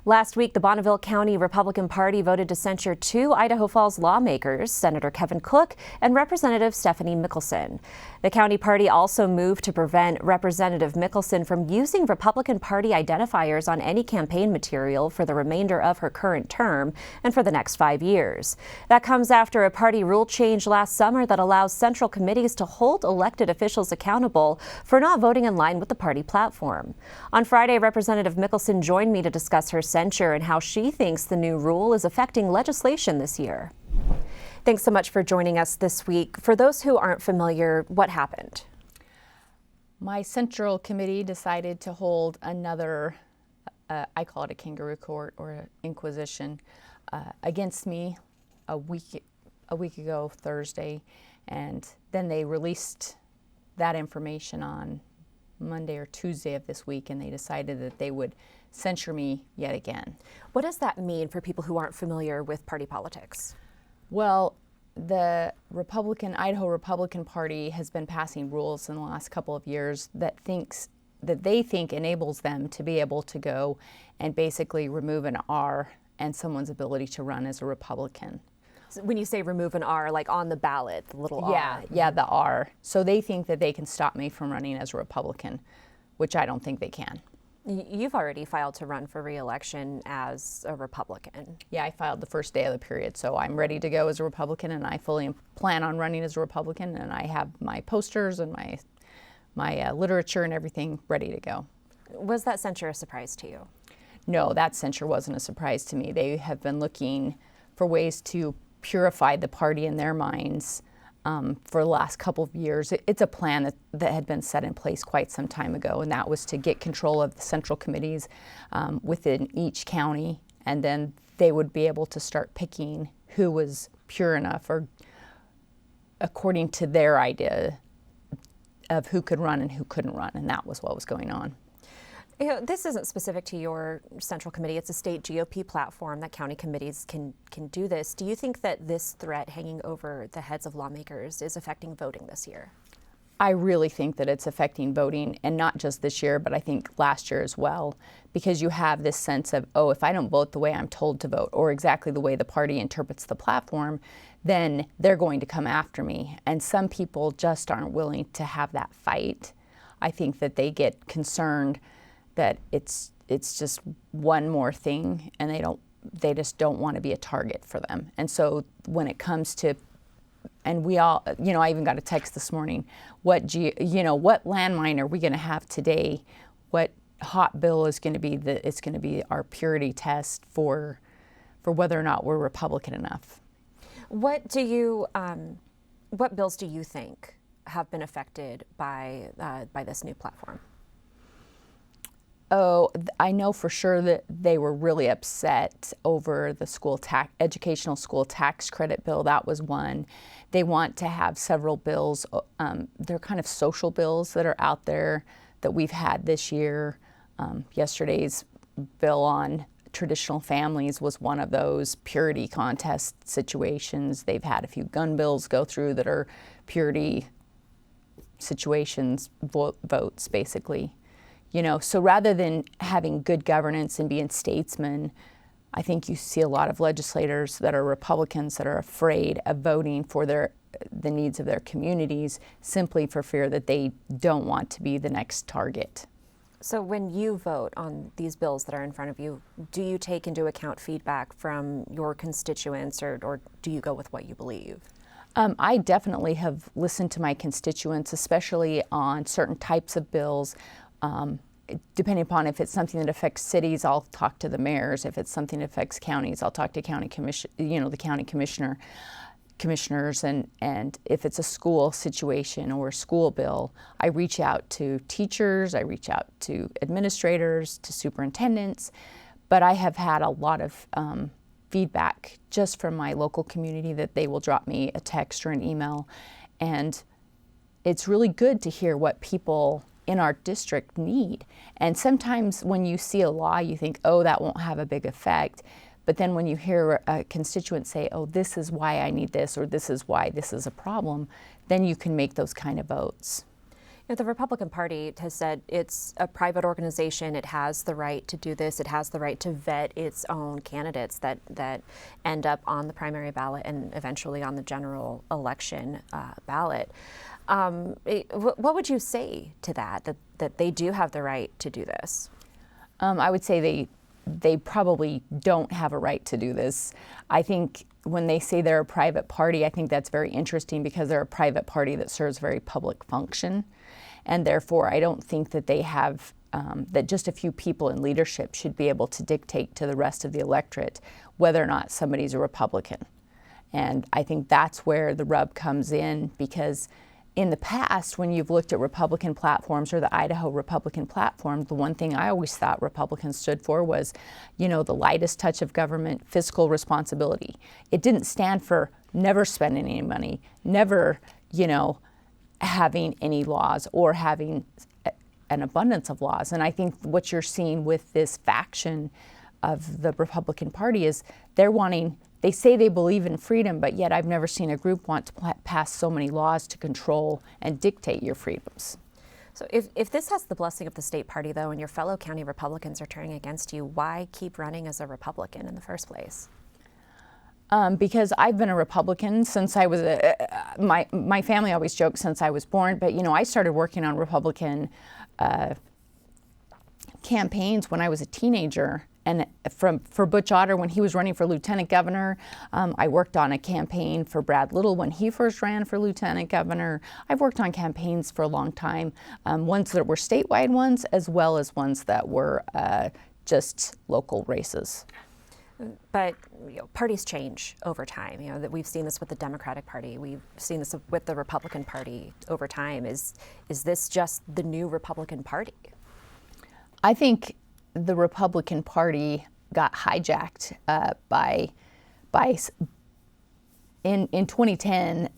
Last week, the Bonneville County Republican Party voted to censure two Idaho Falls lawmakers, Senator Kevin Cook and Representative Stephanie Mickelsen. The county party also moved to prevent Representative Mickelsen from using Republican Party identifiers on any campaign material for the remainder of her current term and for the next 5 years. That comes after a party rule change last summer that allows central committees to hold elected officials accountable for not voting in line with the party platform. On Friday, Representative Mickelsen joined me to discuss her censure and how she thinks the new rule is affecting legislation this year. Thanks so much for joining us this week. For those who aren't familiar, what happened? My central committee decided to hold another, I call it a kangaroo court or an inquisition, against me a week ago Thursday, and then they released that information on Monday or Tuesday of this week, and they decided that they would censure me yet again. What does that mean for people who aren't familiar with party politics? Well, the Idaho Republican Party has been passing rules in the last couple of years that they think enables them to be able to go and basically remove an R and someone's ability to run as a Republican. So when you say remove an R, like on the ballot, the little R? Yeah, the R. So they think that they can stop me from running as a Republican, which I don't think they can. You've already filed to run for re-election as a Republican. Yeah, I filed the first day of the period, so I'm ready to go as a Republican, and I fully plan on running as a Republican, and I have my posters and my literature and everything ready to go. Was that censure a surprise to you? No, that censure wasn't a surprise to me. They have been looking for ways to purify the party in their minds for the last couple of years. It's a plan that had been set in place quite some time ago, and that was to get control of the central committees within each county, and then they would be able to start picking who was pure enough or according to their idea of who could run and who couldn't run, and that was what was going on. You know, this isn't specific to your central committee. It's a state GOP platform that county committees can do this. Do you think that this threat hanging over the heads of lawmakers is affecting voting this year? I really think that it's affecting voting, and not just this year, but I think last year as well, because you have this sense of, oh, if I don't vote the way I'm told to vote or exactly the way the party interprets the platform, then they're going to come after me. And some people just aren't willing to have that fight. I think that they get concerned that it's just one more thing, and they just don't want to be a target for them. And so when it comes to, and we all, I even got a text this morning, what landmine are we going to have today? What hot bill is going to be it's going to be our purity test for whether or not we're Republican enough. What bills do you think have been affected by this new platform? Oh, I know for sure that they were really upset over the educational school tax credit bill. That was one. They want to have several bills. They're kind of social bills that are out there that we've had this year. Yesterday's bill on traditional families was one of those purity contest situations. They've had a few gun bills go through that are purity situations, votes basically. So rather than having good governance and being statesmen, I think you see a lot of legislators that are Republicans that are afraid of voting for the needs of their communities simply for fear that they don't want to be the next target. So when you vote on these bills that are in front of you, do you take into account feedback from your constituents, or do you go with what you believe? I definitely have listened to my constituents, especially on certain types of bills. Depending upon if it's something that affects cities, I'll talk to the mayors. If it's something that affects counties, I'll talk to the county commissioners. And if it's a school situation or a school bill, I reach out to teachers, I reach out to administrators, to superintendents. But I have had a lot of feedback just from my local community that they will drop me a text or an email. And it's really good to hear what people in our district need. And sometimes when you see a law, you think, oh, that won't have a big effect. But then when you hear a constituent say, oh, this is why I need this, or this is why this is a problem, then you can make those kind of votes. The Republican Party has said it's a private organization. It has the right to do this. It has the right to vet its own candidates that end up on the primary ballot and eventually on the general election ballot. What would you say to that they do have the right to do this? I would say they probably don't have a right to do this. I think when they say they're a private party, I think that's very interesting because they're a private party that serves very public function. And therefore, I don't think that they have, that just a few people in leadership should be able to dictate to the rest of the electorate whether or not somebody's a Republican. And I think that's where the rub comes in, because in the past, when you've looked at Republican platforms or the Idaho Republican platform, the one thing I always thought Republicans stood for was, the lightest touch of government, fiscal responsibility. It didn't stand for never spending any money, never, having any laws or having an abundance of laws. And I think what you're seeing with this faction of the Republican Party is they say they believe in freedom, but yet I've never seen a group want to pass so many laws to control and dictate your freedoms. So if this has the blessing of the state party, though, and your fellow county Republicans are turning against you, why keep running as a Republican in the first place? Because I've been a Republican since I was my family always jokes since I was born, but I started working on Republican campaigns when I was a teenager. And for Butch Otter when he was running for lieutenant governor. I worked on a campaign for Brad Little when he first ran for lieutenant governor. I've worked on campaigns for a long time, ones that were statewide ones as well as ones that were just local races. But parties change over time. That we've seen this with the Democratic Party. We've seen this with the Republican Party over time. Is this just the new Republican Party? I think the Republican Party got hijacked in 2010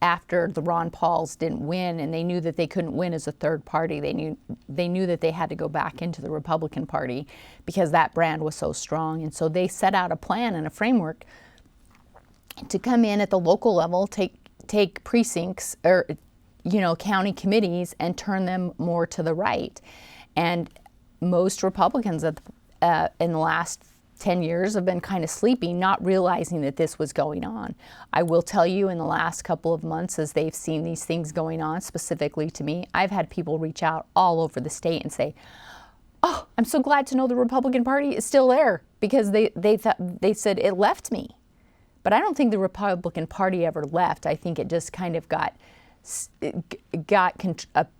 after the Ron Pauls didn't win, and they knew that they couldn't win as a third party. They knew that they had to go back into the Republican Party because that brand was so strong. And so they set out a plan and a framework to come in at the local level, take precincts or county committees and turn them more to the right. And most Republicans in the last 10 years have been kind of sleeping, not realizing that this was going on. I will tell you, in the last couple of months, as they've seen these things going on, specifically to me, I've had people reach out all over the state and say, "Oh, I'm so glad to know the Republican Party is still there," because they said it left me. But I don't think the Republican Party ever left. I think it just kind of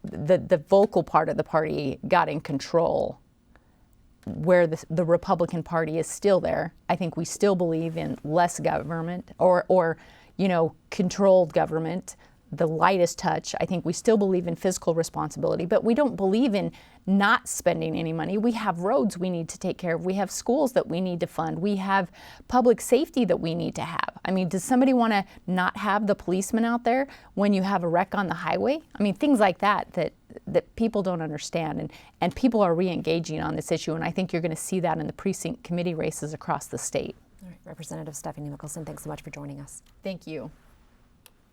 the vocal part of the party got in control, where the Republican Party is still there. I think we still believe in less government or controlled government, the lightest touch. I think we still believe in fiscal responsibility, but we don't believe in not spending any money. We have roads we need to take care of. We have schools that we need to fund. We have public safety that we need to have. I mean, does somebody want to not have the policeman out there when you have a wreck on the highway? I mean, things like that people don't understand, and people are re-engaging on this issue, and I think you're going to see that in the precinct committee races across the state. All right, Representative Stephanie Mickelsen, thanks so much for joining us. Thank you.